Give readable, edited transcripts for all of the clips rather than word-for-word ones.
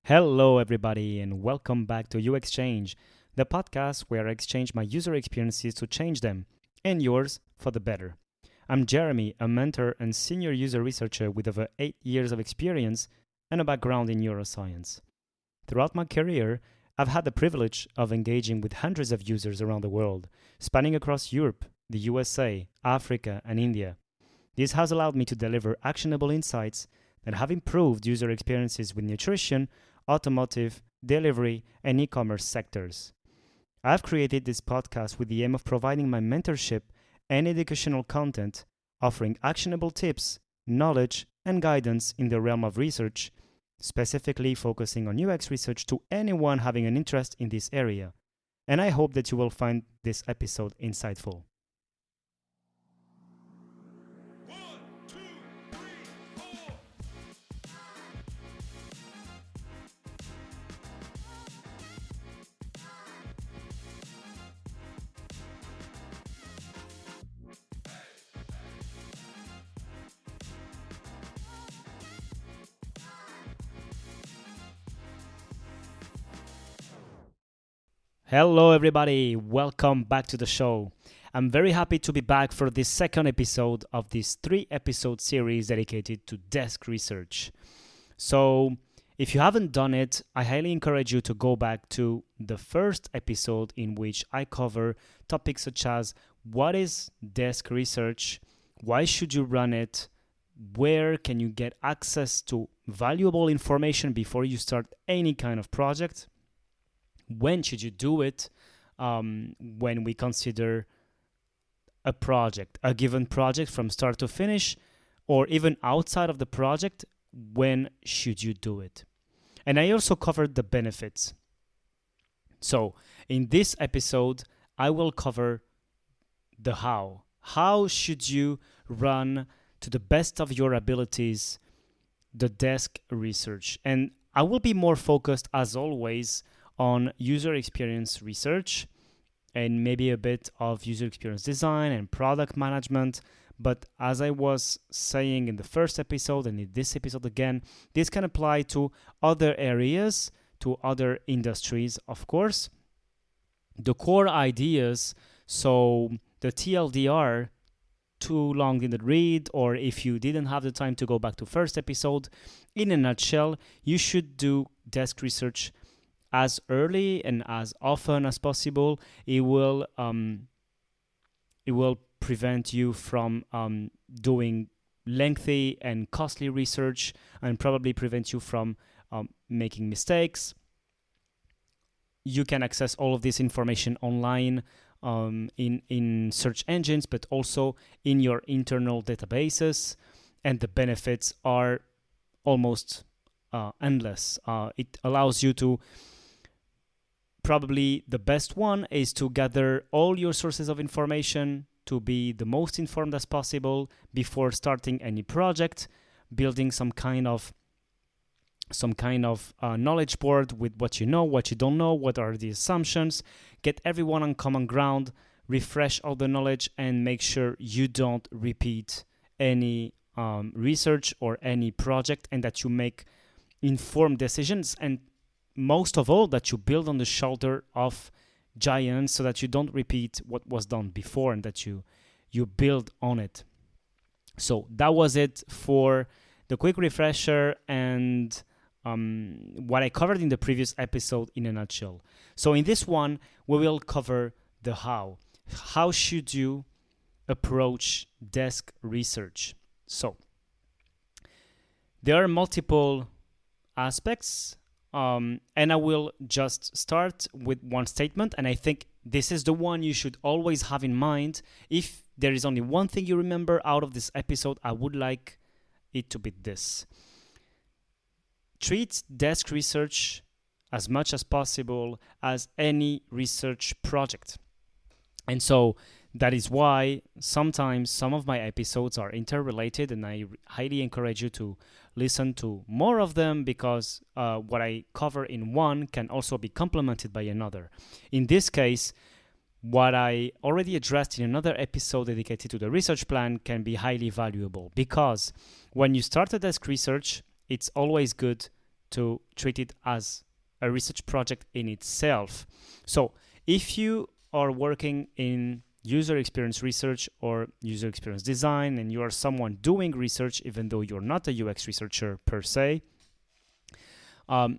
Hello, everybody, and welcome back to You Exchange, the podcast where I exchange my user experiences to change them, and yours for the better. I'm Jeremy, a mentor and senior user researcher with over 8 years of experience and a background in neuroscience. Throughout my career, I've had the privilege of engaging with hundreds of users around the world, spanning across Europe, the USA, Africa, and India. This has allowed me to deliver actionable insights that have improved user experiences with nutrition, automotive, delivery, and e-commerce sectors. I've created this podcast with the aim of providing my mentorship and educational content, offering actionable tips, knowledge, and guidance in the realm of research, specifically focusing on UX research to anyone having an interest in this area. And I hope that you will find this episode insightful. Hello, everybody. Welcome back to the show. I'm very happy to be back for this second episode of this 3-episode series dedicated to desk research. So, if you haven't done it, I highly encourage you to go back to the first episode in which I cover topics such as what is desk research, why should you run it, where can you get access to valuable information before you start any kind of project, when should you do it when we consider a given project from start to finish, or even outside of the project, when should you do it? And I also covered the benefits. So in this episode, I will cover the how. How should you run to the best of your abilities the desk research? And I will be more focused, as always, on user experience research and maybe a bit of user experience design and product management. But as I was saying in the first episode and in this episode again, this can apply to other areas, to other industries, of course. The core ideas, so the TLDR, too long didn't read, or if you didn't have the time to go back to first episode, in a nutshell, you should do desk research as early and as often as possible. It will prevent you from doing lengthy and costly research, and probably prevent you from making mistakes. You can access all of this information online in search engines, but also in your internal databases, and the benefits are almost endless. It allows you to probably the best one is to gather all your sources of information to be the most informed as possible before starting any project, building some kind of knowledge board with what you know, what you don't know, what are the assumptions, get everyone on common ground, refresh all the knowledge, and make sure you don't repeat any research or any project, and that you make informed decisions, and most of all, that you build on the shoulder of giants so that you don't repeat what was done before, and that you build on it. So that was it for the quick refresher and what I covered in the previous episode in a nutshell. So in this one, we will cover the how. How should you approach desk research? So there are multiple aspects. And I will just start with one statement, and I think this is the one you should always have in mind. If there is only one thing you remember out of this episode, I would like it to be this. Treat desk research as much as possible as any research project. And so that is why sometimes some of my episodes are interrelated, and I highly encourage you to listen to more of them, because what I cover in one can also be complemented by another. In this case, what I already addressed in another episode dedicated to the research plan can be highly valuable, because when you start a desk research, it's always good to treat it as a research project in itself. So if you are working in user experience research or user experience design, and you are someone doing research, even though you're not a UX researcher per se,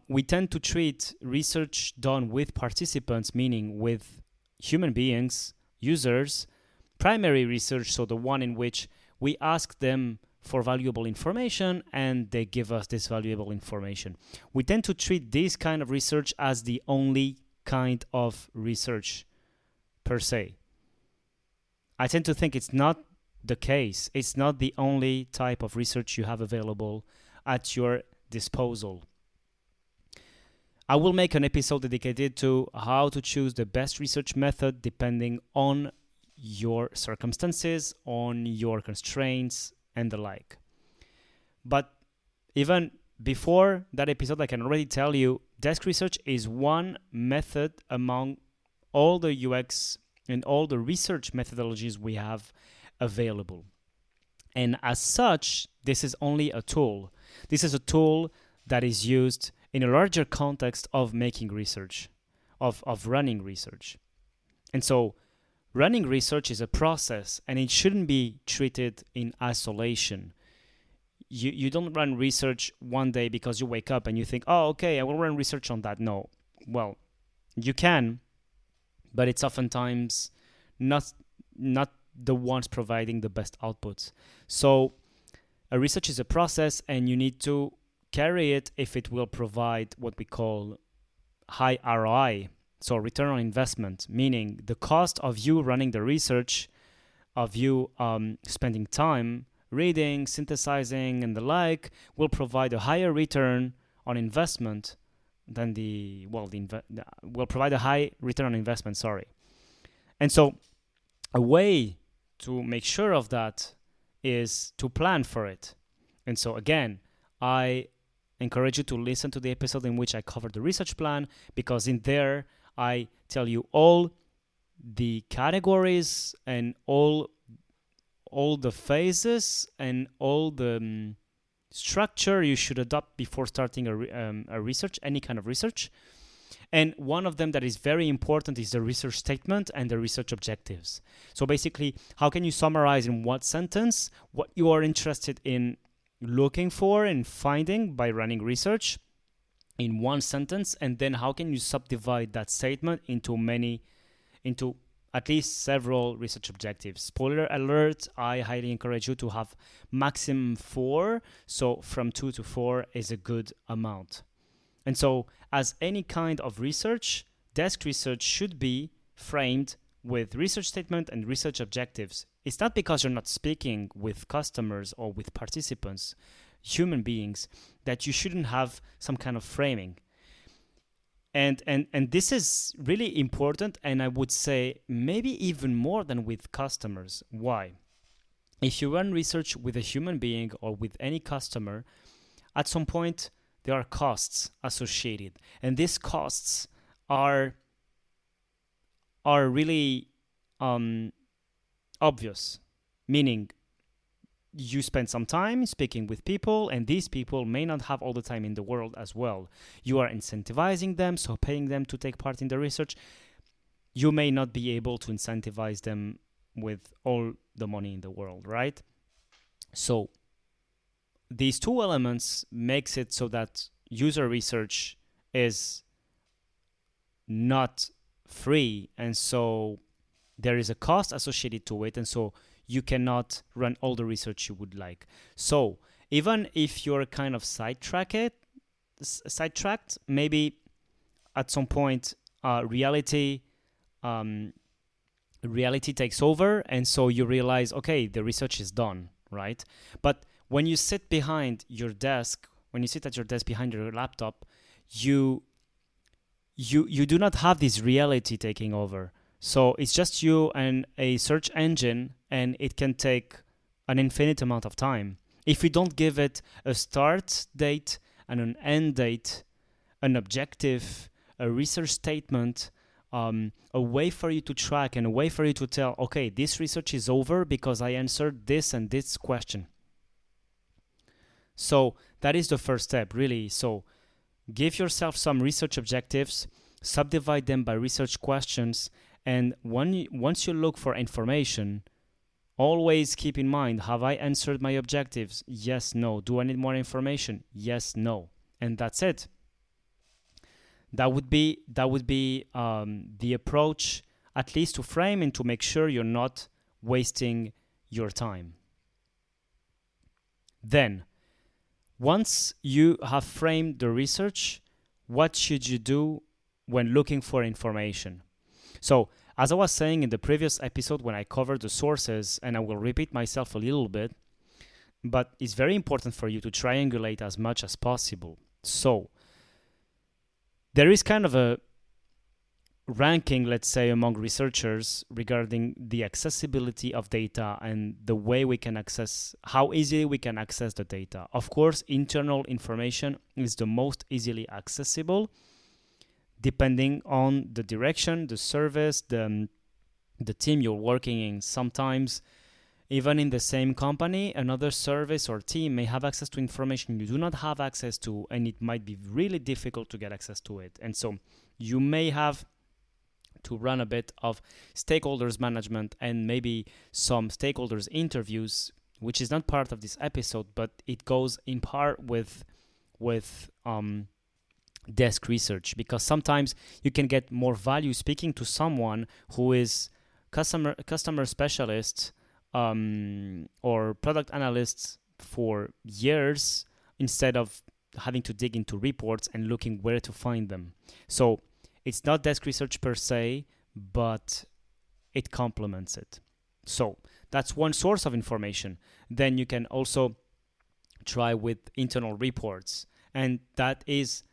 we tend to treat research done with participants, meaning with human beings, users, primary research, so the one in which we ask them for valuable information and they give us this valuable information. We tend to treat this kind of research as the only kind of research per se. I tend to think it's not the case. It's not the only type of research you have available at your disposal. I will make an episode dedicated to how to choose the best research method depending on your circumstances, on your constraints, and the like. But even before that episode, I can already tell you, desk research is one method among all the UX and all the research methodologies we have available. And as such, this is only a tool. This is a tool that is used in a larger context of making research, of running research. And so running research is a process, and it shouldn't be treated in isolation. You don't run research one day because you wake up and you think, oh, okay, I will run research on that. No. Well, you can, but it's oftentimes not the ones providing the best outputs. So a research is a process, and you need to carry it if it will provide what we call high ROI, so return on investment, meaning the cost of you running the research, of you spending time reading, synthesizing, and the like, will provide a higher return on investment than will provide a high return on investment, And so a way to make sure of that is to plan for it. And so again, I encourage you to listen to the episode in which I covered the research plan, because in there I tell you all the categories and all the phases and all the structure you should adopt before starting a research, any kind of research. And one of them that is very important is the research statement and the research objectives. So basically, how can you summarize in one sentence what you are interested in looking for and finding by running research in one sentence, and then how can you subdivide that statement into at least several research objectives. Spoiler alert, I highly encourage you to have maximum 4, so from 2 to 4 is a good amount. And so as any kind of research, desk research should be framed with research statement and research objectives. It's not because you're not speaking with customers or with participants, human beings, that you shouldn't have some kind of framing. And this is really important, and I would say maybe even more than with customers. Why? If you run research with a human being or with any customer, at some point there are costs associated, and these costs are really obvious, meaning you spend some time speaking with people, and these people may not have all the time in the world as well. You are incentivizing them, so paying them to take part in the research. You may not be able to incentivize them with all the money in the world, right? So these two elements makes it so that user research is not free, and so there is a cost associated to it, and so you cannot run all the research you would like. So even if you're kind of sidetracked, maybe at some point reality takes over, and so you realize, okay, the research is done, right? But when you sit behind your desk, when you sit at your desk behind your laptop, you do not have this reality taking over. So it's just you and a search engine, and it can take an infinite amount of time. If you don't give it a start date and an end date, an objective, a research statement, a way for you to track and a way for you to tell, okay, this research is over because I answered this and this question. So that is the first step, really. So Give yourself some research objectives, subdivide them by research questions, and once you look for information, always keep in mind, have I answered my objectives? Yes, no. Do I need more information? Yes, no. And that's it. That would be the approach, at least to frame and to make sure you're not wasting your time. Then, once you have framed the research, what should you do when looking for information? So, as I was saying in the previous episode when I covered the sources, and I will repeat myself a little bit, but it's very important for you to triangulate as much as possible. So, there is kind of a ranking, let's say, among researchers regarding the accessibility of data and the way we can access, how easily we can access the data. Of course, internal information is the most easily accessible, depending on the direction, the service, the team you're working in. Sometimes, even in the same company, another service or team may have access to information you do not have access to, and it might be really difficult to get access to it. And so you may have to run a bit of stakeholders management and maybe some stakeholders interviews, which is not part of this episode, but it goes in part with desk research, because sometimes you can get more value speaking to someone who is customer specialist or product analysts for years, instead of having to dig into reports and looking where to find them. So it's not desk research per se, but it complements it. So that's one source of information. Then you can also try with internal reports, and that is,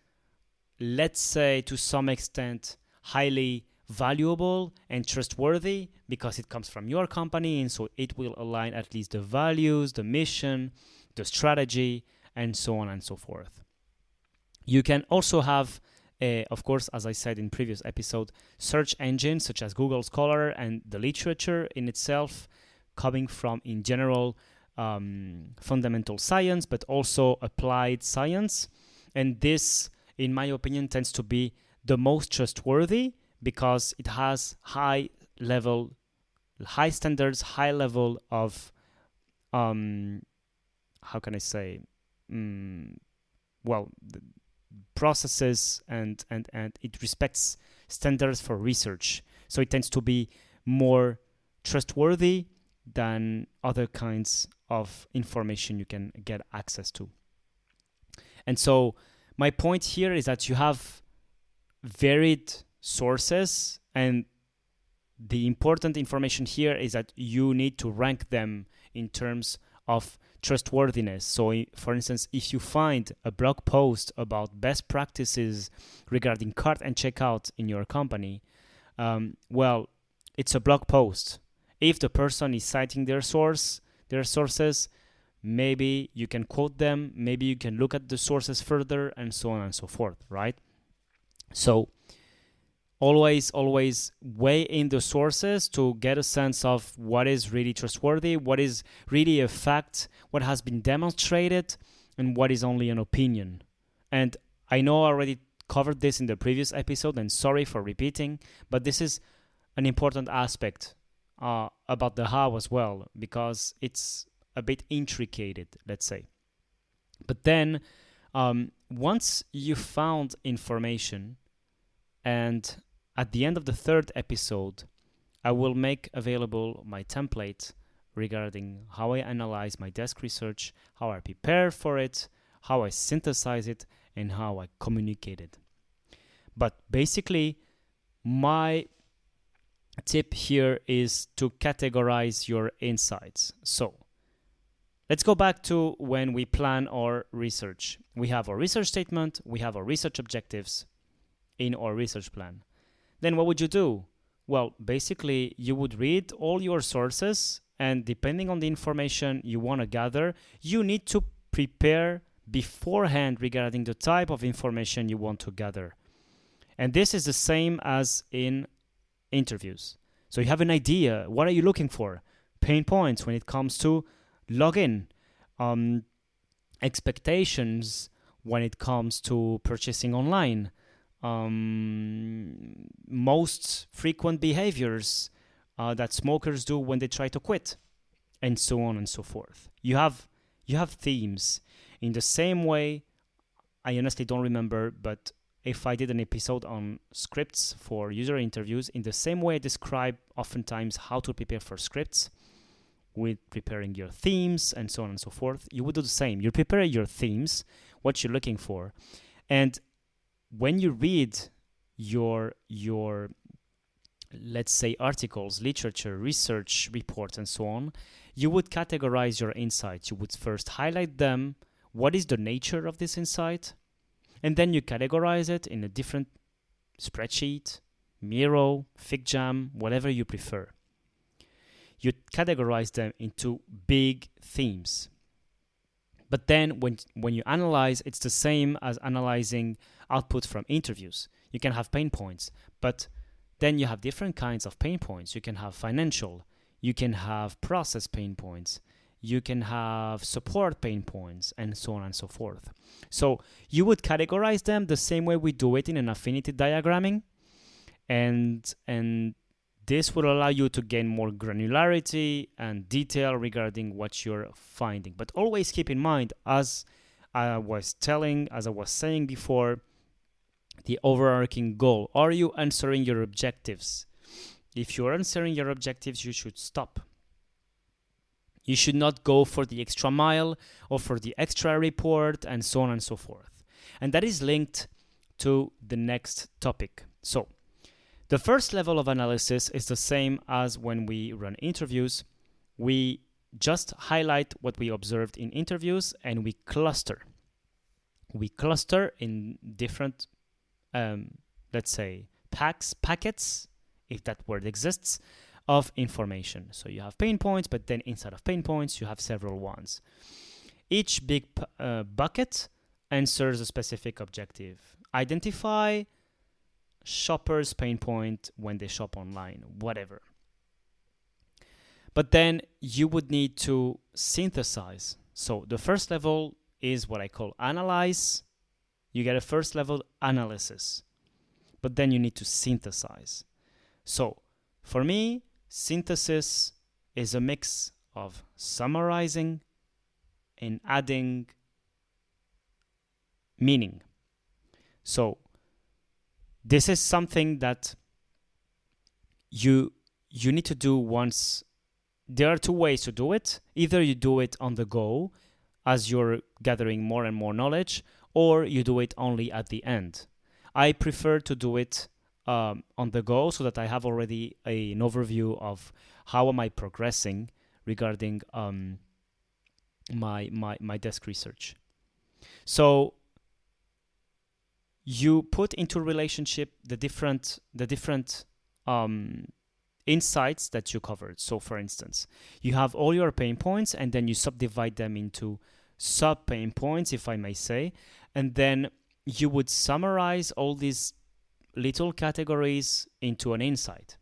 let's say, to some extent highly valuable and trustworthy because it comes from your company, and so it will align at least the values, the mission, the strategy, and so on and so forth. You can also have, of course, as I said in previous episode, search engines such as Google Scholar and the literature in itself coming from, in general, fundamental science, but also applied science. And this, in my opinion, tends to be the most trustworthy because it has high standards, high level of, how can I say, processes, and it respects standards for research. So it tends to be more trustworthy than other kinds of information you can get access to. And so my point here is that you have varied sources, and the important information here is that you need to rank them in terms of trustworthiness. So, for instance, if you find a blog post about best practices regarding cart and checkout in your company, it's a blog post. If the person is citing their sources, maybe you can quote them, maybe you can look at the sources further, and so on and so forth, right? So always weigh in the sources to get a sense of what is really trustworthy, what is really a fact, what has been demonstrated, and what is only an opinion. And I know I already covered this in the previous episode, and sorry for repeating, but this is an important aspect about the how as well, because it's a bit intricate, let's say. But then, once you found information, and at the end of the third episode, I will make available my template regarding how I analyze my desk research, how I prepare for it, how I synthesize it, and how I communicate it. But basically, my tip here is to categorize your insights. So let's go back to when we plan our research. We have our research statement, we have our research objectives in our research plan. Then what would you do? Well, basically, you would read all your sources, and depending on the information you want to gather, you need to prepare beforehand regarding the type of information you want to gather. And this is the same as in interviews. So you have an idea. What are you looking for? Pain points when it comes to login, expectations when it comes to purchasing online, most frequent behaviors that smokers do when they try to quit, and so on and so forth. You have themes. In the same way, I honestly don't remember, but if I did an episode on scripts for user interviews, in the same way I describe oftentimes how to prepare for scripts, with preparing your themes and so on and so forth, you would do the same. You prepare your themes, what you're looking for, and when you read your let's say articles, literature, research reports, and so on, you would categorize your insights. You would first highlight them. What is the nature of this insight? And then you categorize it in a different spreadsheet, Miro, FigJam, whatever you prefer. You categorize them into big themes. But then when you analyze, it's the same as analyzing output from interviews. You can have pain points, but then you have different kinds of pain points. You can have financial, you can have process pain points, you can have support pain points, and so on and so forth. So you would categorize them the same way we do it in an affinity diagramming, and this will allow you to gain more granularity and detail regarding what you're finding. But always keep in mind, as I was saying before, the overarching goal. Are you answering your objectives? If you're answering your objectives, you should stop. You should not go for the extra mile or for the extra report and so on and so forth. And that is linked to the next topic. So, the first level of analysis is the same as when we run interviews. We just highlight what we observed in interviews and we cluster. We cluster in different, let's say, packets, if that word exists, of information. So you have pain points, but then inside of pain points, you have several ones. Each big bucket answers a specific objective. Identify shopper's pain point when they shop online, whatever. But then you would need to synthesize. So the first level is what I call analyze. You get a first level analysis, but then you need to synthesize. So for me, synthesis is a mix of summarizing and adding meaning. So this is something that you need to do once. There are two ways to do it. Either you do it on the go as you're gathering more and more knowledge, or you do it only at the end. I prefer to do it on the go so that I have already an overview of how am I progressing regarding my desk research. So you put into relationship the different insights that you covered. So for instance, you have all your pain points and then you subdivide them into sub pain points, if I may say, and then you would summarize all these little categories into an insight.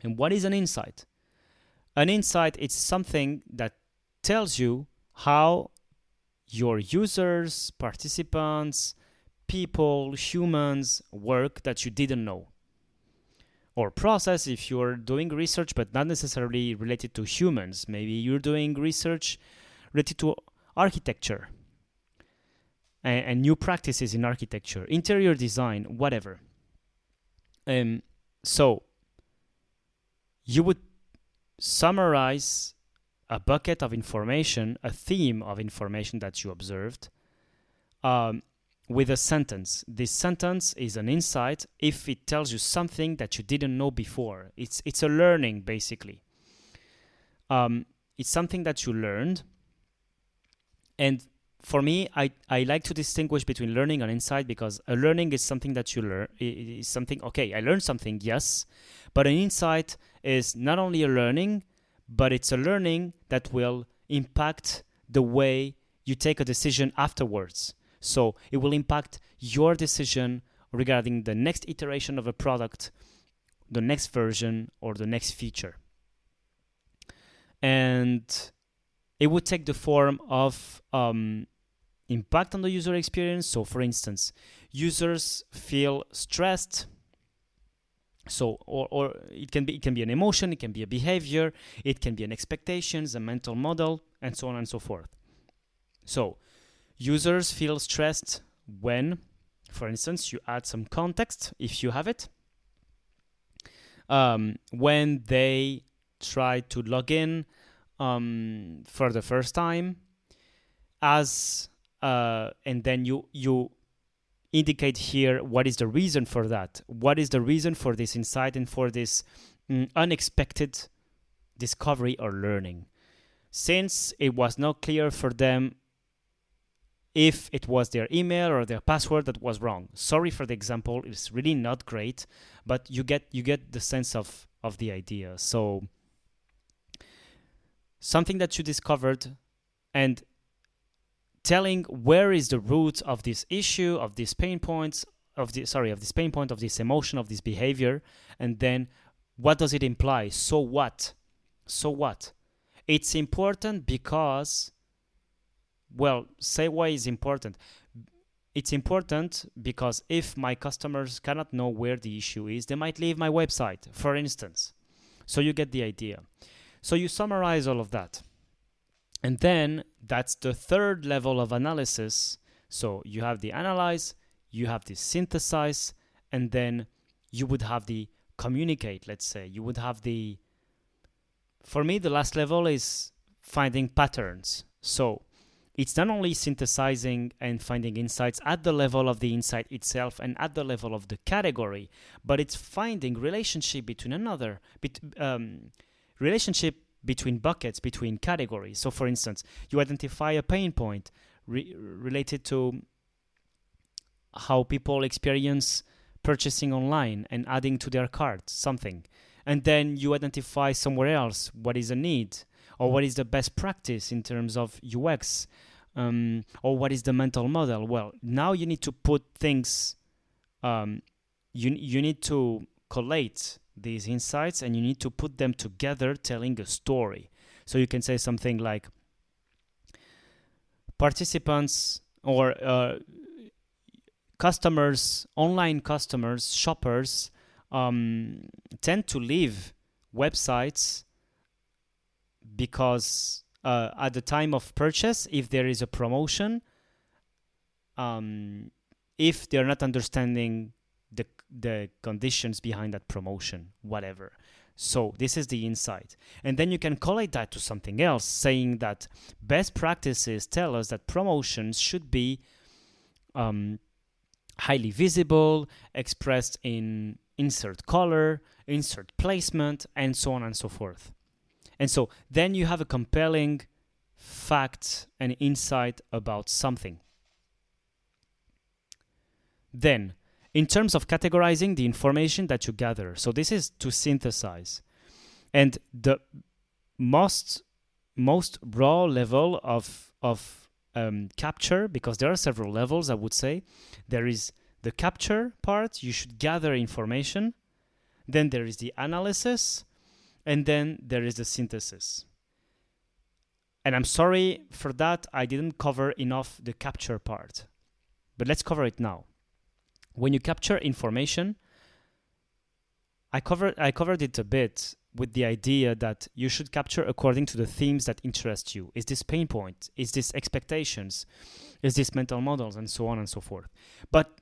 And what is an insight? An insight is something that tells you how your users, participants, people, humans work that you didn't know. Or process if you're doing research but not necessarily related to humans. Maybe you're doing research related to architecture and new practices in architecture, interior design, whatever. So you would summarize a bucket of information, a theme of information that you observed, with a sentence. This sentence is an insight if it tells you something that you didn't know before. It's a learning, basically. It's something that you learned. And for me, I like to distinguish between learning and insight, because a learning is something that you learn. Is something, okay, I learned something, yes. But an insight is not only a learning, but it's a learning that will impact the way you take a decision afterwards. So it will impact your decision regarding the next iteration of a product, the next version, or the next feature. And it would take the form of impact on the user experience. So for instance, users feel stressed. So or it can be an emotion, it can be a behavior, it can be an expectations, a mental model, and so on and so forth. So users feel stressed when, for instance, you add some context if you have it. When they try to log in for the first time, and then you indicate here what is the reason for that. What is the reason for this insight and for this unexpected discovery or learning? Since it was not clear for them if it was their email or their password that was wrong. Sorry for the example, it's really not great, but you get the sense of the idea. So something that you discovered and telling where is the root of this issue, of these pain points, of this emotion, of this behavior, and then what does it imply? So what? It's important because, well, say why it's important. It's important because if my customers cannot know where the issue is, they might leave my website, for instance. So you get the idea. So you summarize all of that. And then that's the third level of analysis. So you have the analyze, you have the synthesize, and then you would have the communicate, let's say. You would have for me, the last level is finding patterns. So it's not only synthesizing and finding insights at the level of the insight itself and at the level of the category, but it's finding relationship between buckets, between categories. So for instance, you identify a pain point related to how people experience purchasing online and adding to their cart something. And then you identify somewhere else what is a need, or what is the best practice in terms of UX, or what is the mental model. Well, now you need to put things, you need to collate these insights and you need to put them together telling a story. So you can say something like participants or customers, online customers, shoppers tend to leave websites because at the time of purchase, if there is a promotion, if they're not understanding the conditions behind that promotion, whatever. So this is the insight. And then you can collate that to something else, saying that best practices tell us that promotions should be highly visible, expressed in insert color, insert placement, and so on and so forth. And so then you have a compelling fact and insight about something. Then, in terms of categorizing the information that you gather, so this is to synthesize. And the most raw level of capture, because there are several levels, I would say. There is the capture part, you should gather information. Then there is the analysis, and then there is the synthesis. And I'm sorry for that, I didn't cover enough the capture part. But let's cover it now. When you capture information, I covered it a bit with the idea that you should capture according to the themes that interest you. Is this pain point? Is this expectations? Is this mental models? And so on and so forth. But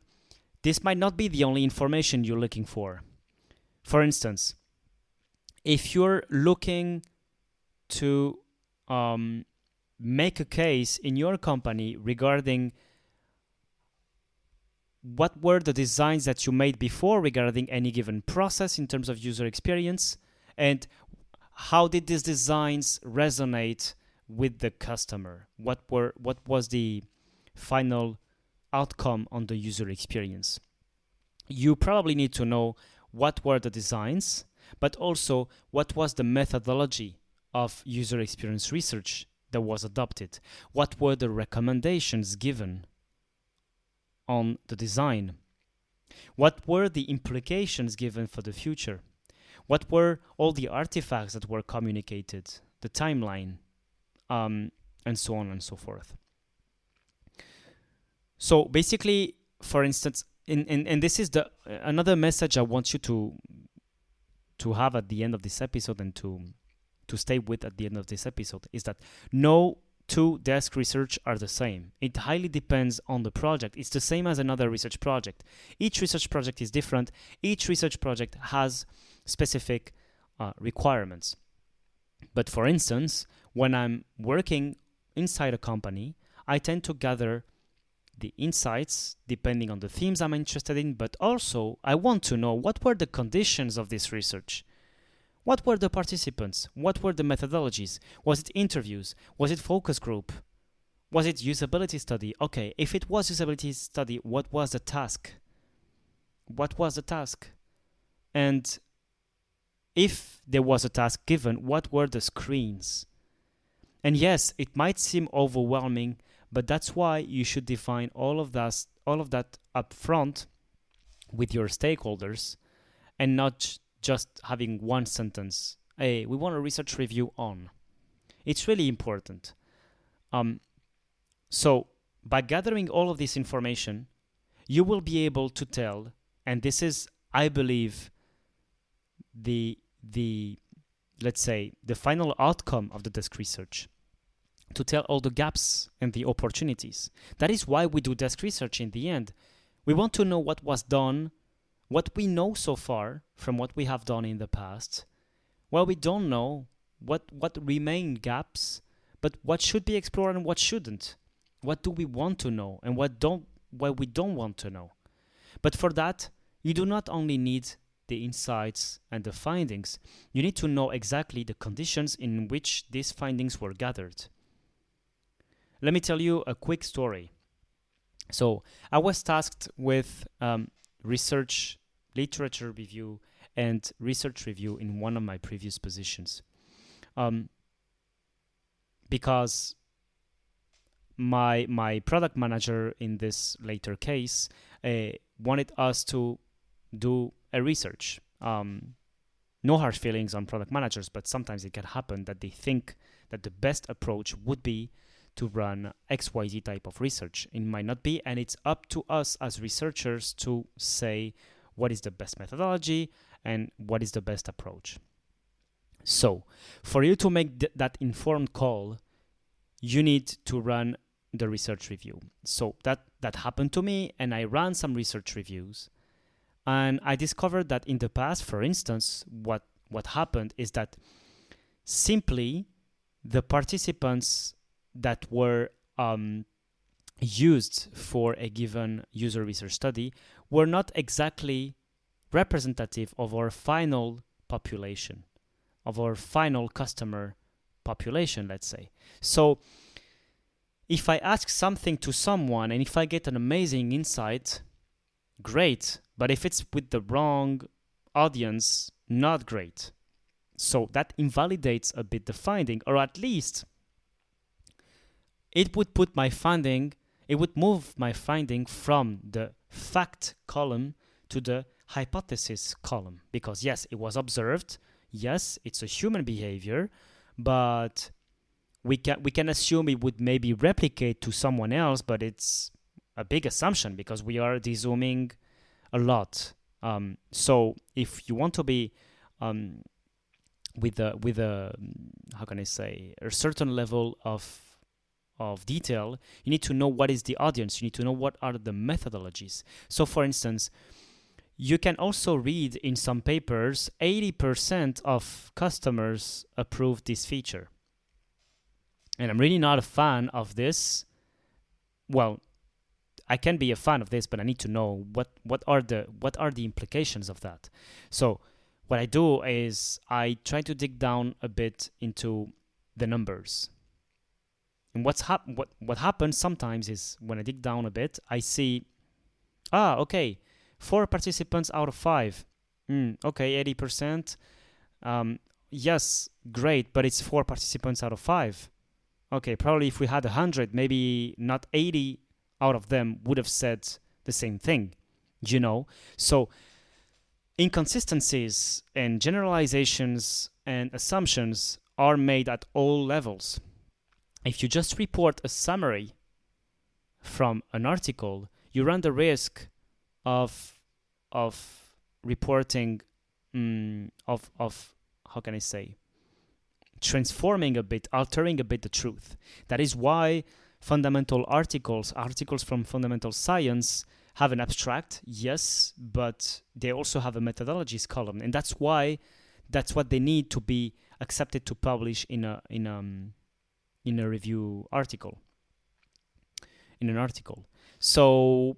this might not be the only information you're looking for. For instance, if you're looking to make a case in your company regarding what were the designs that you made before regarding any given process in terms of user experience, and how did these designs resonate with the customer? What was the final outcome on the user experience? You probably need to know what were the designs, but also what was the methodology of user experience research that was adopted. What were the recommendations given on the design? What were the implications given for the future? What were all the artifacts that were communicated, the timeline, and so on and so forth. So basically, for instance, and this is the another message I want you to have at the end of this episode, and to stay with at the end of this episode, is that no two desk research are the same. It highly depends on the project. It's the same as another research project. Each research project is different. Each research project has specific requirements. But for instance, when I'm working inside a company, I tend to gather the insights depending on the themes I'm interested in, but also I want to know what were the conditions of this research. What were the participants? What were the methodologies? Was it interviews? Was it focus group? Was it usability study? Okay, if it was usability study, what was the task? What was the task? And if there was a task given, what were the screens? And yes, it might seem overwhelming, but that's why you should define all of that up front with your stakeholders, and not just having one sentence. Hey, we want a research review on. It's really important. So by gathering all of this information, you will be able to tell, and this is, I believe, the let's say the final outcome of the desk research, to tell all the gaps and the opportunities. That is why we do desk research in the end. We want to know what was done, what we know so far from what we have done in the past, what we don't know, what remain gaps, but what should be explored and what shouldn't. What do we want to know and what we don't want to know. But for that, you do not only need the insights and the findings, you need to know exactly the conditions in which these findings were gathered. Let me tell you a quick story. So I was tasked with research, literature review, and research review in one of my previous positions. Because my product manager in this later case wanted us to do a research. No harsh feelings on product managers, but sometimes it can happen that they think that the best approach would be to run XYZ type of research. It might not be, and it's up to us as researchers to say what is the best methodology and what is the best approach. So, for you to make that informed call, you need to run the research review. So that happened to me, and I ran some research reviews. And I discovered that in the past, for instance, what happened is that simply the participants that were used for a given user research study were not exactly representative of our final population, of our final customer population, let's say. So if I ask something to someone and if I get an amazing insight, great. But if it's with the wrong audience, not great. So that invalidates a bit the finding, or at least it would put my finding, it would move my finding from the fact column to the hypothesis column. Because yes, it was observed. Yes, it's a human behavior, but we can assume it would maybe replicate to someone else, but it's a big assumption because we are dezooming a lot. So if you want to be with a how can I say, a certain level of detail, you need to know what is the audience. You need to know what are the methodologies. So for instance, you can also read in some papers 80% of customers approve this feature. And I'm really not a fan of this. Well, I can be a fan of this, but I need to know what are the implications of that. So what I do is I try to dig down a bit into the numbers. And what happens sometimes is when I dig down a bit, I see, okay, 4 participants out of 5. Okay, 80%. Yes, great, but it's 4 participants out of 5. Okay, probably if we had 100, maybe not 80 out of them would have said the same thing, So inconsistencies and generalizations and assumptions are made at all levels. If you just report a summary from an article, you run the risk of reporting of how can I say, transforming a bit, altering a bit the truth. That is why fundamental articles from fundamental science have an abstract, yes, but they also have a methodologies column, and that's what they need to be accepted to publish in a review article, in an article. So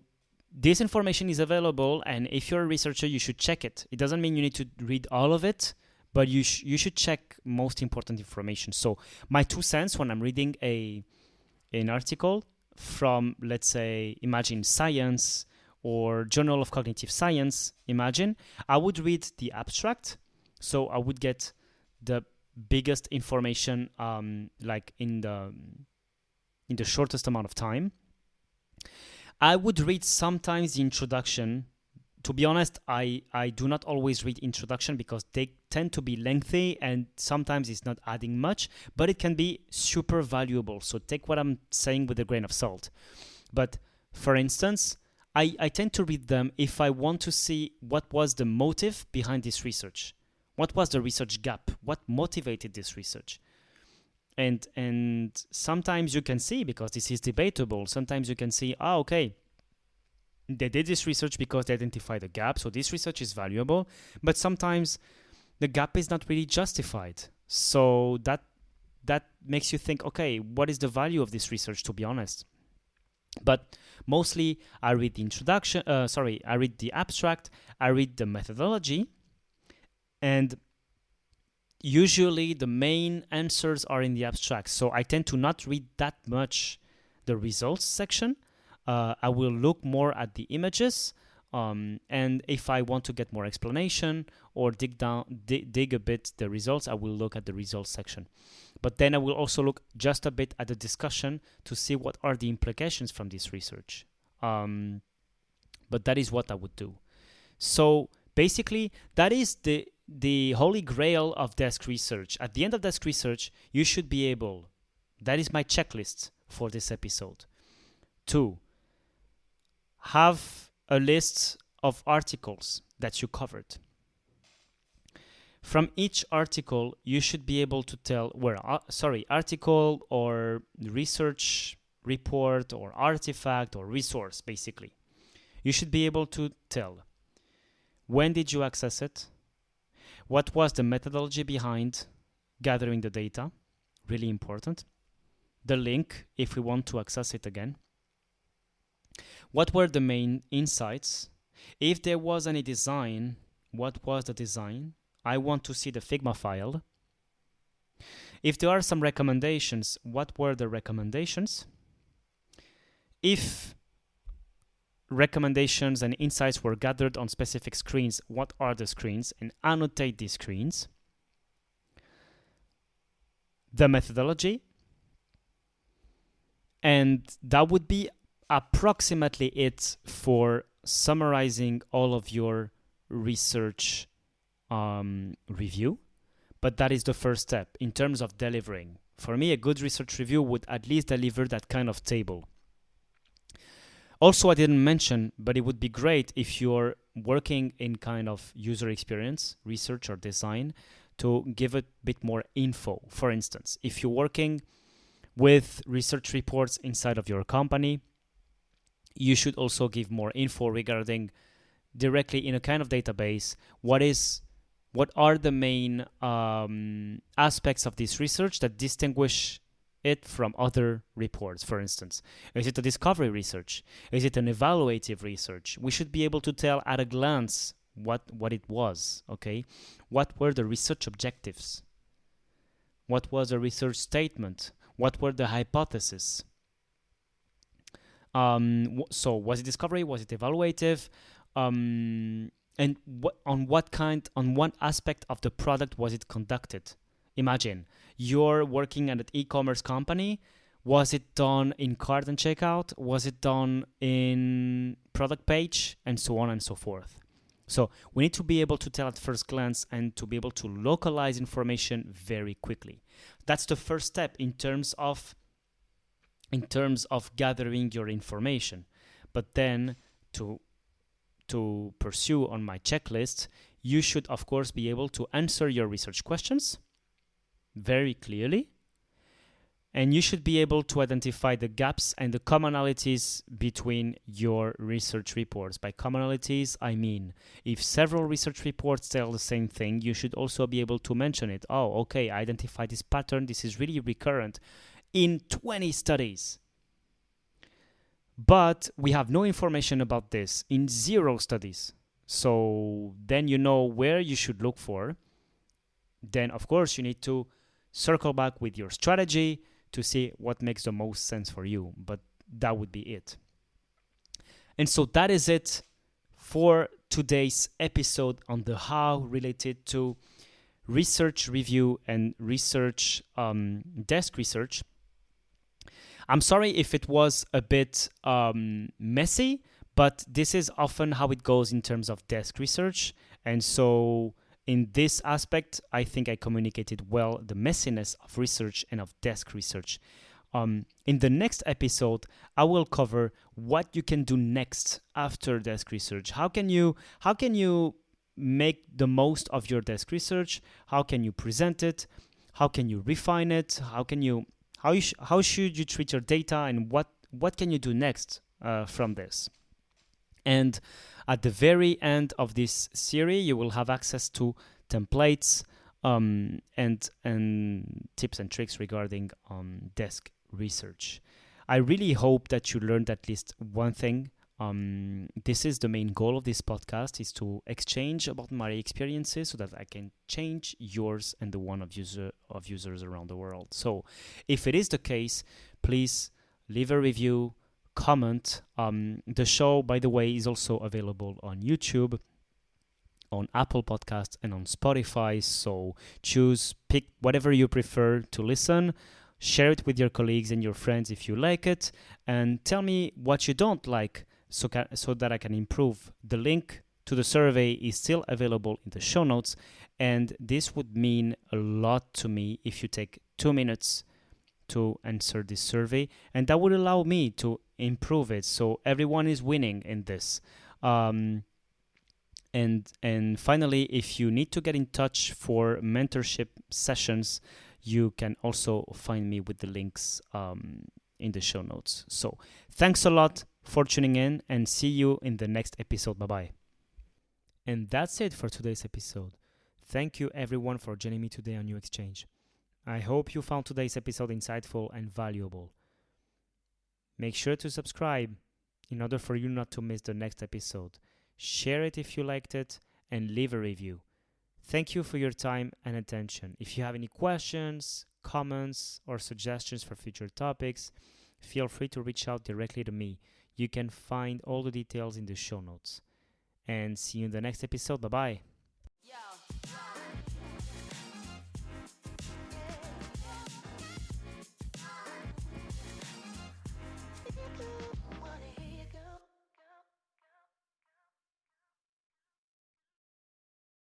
this information is available, and if you're a researcher, you should check it. It doesn't mean you need to read all of it, but you should check most important information. So my 2 cents when I'm reading an article from, let's say, imagine Science or Journal of Cognitive Science, I would read the abstract, so I would get the biggest information like in the shortest amount of time. I would read sometimes the introduction. To be honest, I do not always read introduction because they tend to be lengthy and sometimes it's not adding much, but it can be super valuable. So take what I'm saying with a grain of salt. But for instance, I tend to read them if I want to see what was the motive behind this research. What was the research gap? What motivated this research? And sometimes you can see, because this is debatable, sometimes you can see, okay, they did this research because they identified a gap, so this research is valuable, but sometimes the gap is not really justified. So that makes you think, okay, what is the value of this research, to be honest? But mostly I read the introduction, I read the abstract, I read the methodology, and usually the main answers are in the abstract. So I tend to not read that much the results section. I will look more at the images, and if I want to get more explanation or dig a bit the results, I will look at the results section. But then I will also look just a bit at the discussion to see what are the implications from this research. But that is what I would do. So basically, that is the holy grail of desk research. At the end of desk research, you should be able, that is my checklist for this episode, to have a list of articles that you covered. From each article, you should be able to tell article or research report or artifact or resource, basically. You should be able to tell when did you access it, what was the methodology behind gathering the data, really important, the link if we want to access it again, what were the main insights, if there was any design, what was the design, I want to see the Figma file, if there are some recommendations, what were the recommendations, if recommendations and insights were gathered on specific screens, what are the screens, and annotate these screens, the methodology, and that would be approximately it for summarizing all of your research review. But that is the first step in terms of delivering. For me, a good research review would at least deliver that kind of table. Also, I didn't mention, but it would be great if you're working in kind of user experience, research or design, to give a bit more info. For instance, if you're working with research reports inside of your company, you should also give more info regarding directly in a kind of database what are the main aspects of this research that distinguish it from other reports. For instance, is it a discovery research? Is it an evaluative research? We should be able to tell at a glance what it was, okay? What were the research objectives? What was the research statement? What were the hypotheses? So was it discovery? Was it evaluative? And on what aspect of the product was it conducted? Imagine you're working at an e-commerce company. Was it done in cart and checkout? Was it done in product page? And so on and so forth. So we need to be able to tell at first glance and to be able to localize information very quickly. That's the first step in terms of in terms of gathering your information. But then to pursue on my checklist, you should of course be able to answer your research questions very clearly, and you should be able to identify the gaps and the commonalities between your research reports. By commonalities, I mean if several research reports tell the same thing, you should also be able to mention it. Oh, okay, I identified this pattern. This is really recurrent in 20 studies. But we have no information about this in 0 studies. So then you know where you should look for. Then, of course, you need to circle back with your strategy to see what makes the most sense for you. But that would be it. And so that is it for today's episode on the how related to research review and research, desk research. I'm sorry if it was a bit messy, but this is often how it goes in terms of desk research. And so in this aspect, I think I communicated well the messiness of research and of desk research. In the next episode, I will cover what you can do next after desk research. How can you make the most of your desk research? How can you present it? How can you refine it? How should you treat your data, and what can you do next from this? And at the very end of this series, you will have access to templates and tips and tricks regarding desk research. I really hope that you learned at least one thing. This is the main goal of this podcast, is to exchange about my experiences so that I can change yours and the one of users around the world. So if it is the case, please leave a review, comment. The show, by the way, is also available on YouTube, on Apple Podcasts, and on Spotify. So pick whatever you prefer to listen. Share it with your colleagues and your friends if you like it, and tell me what you don't like, so that I can improve. The link to the survey is still available in the show notes, and this would mean a lot to me if you take 2 minutes to answer this survey, and that would allow me to improve it, so everyone is winning in this. And finally, if you need to get in touch for mentorship sessions, you can also find me with the links in the show notes. So thanks a lot for tuning in, and see you in the next episode. Bye-bye. And that's it for today's episode. Thank you everyone for joining me today on New Exchange. I hope you found today's episode insightful and valuable. Make sure to subscribe in order for you not to miss the next episode. Share it if you liked it, and leave a review. Thank you for your time and attention. If you have any questions, comments, or suggestions for future topics, feel free to reach out directly to me. You can find all the details in the show notes. And see you in the next episode. Bye-bye.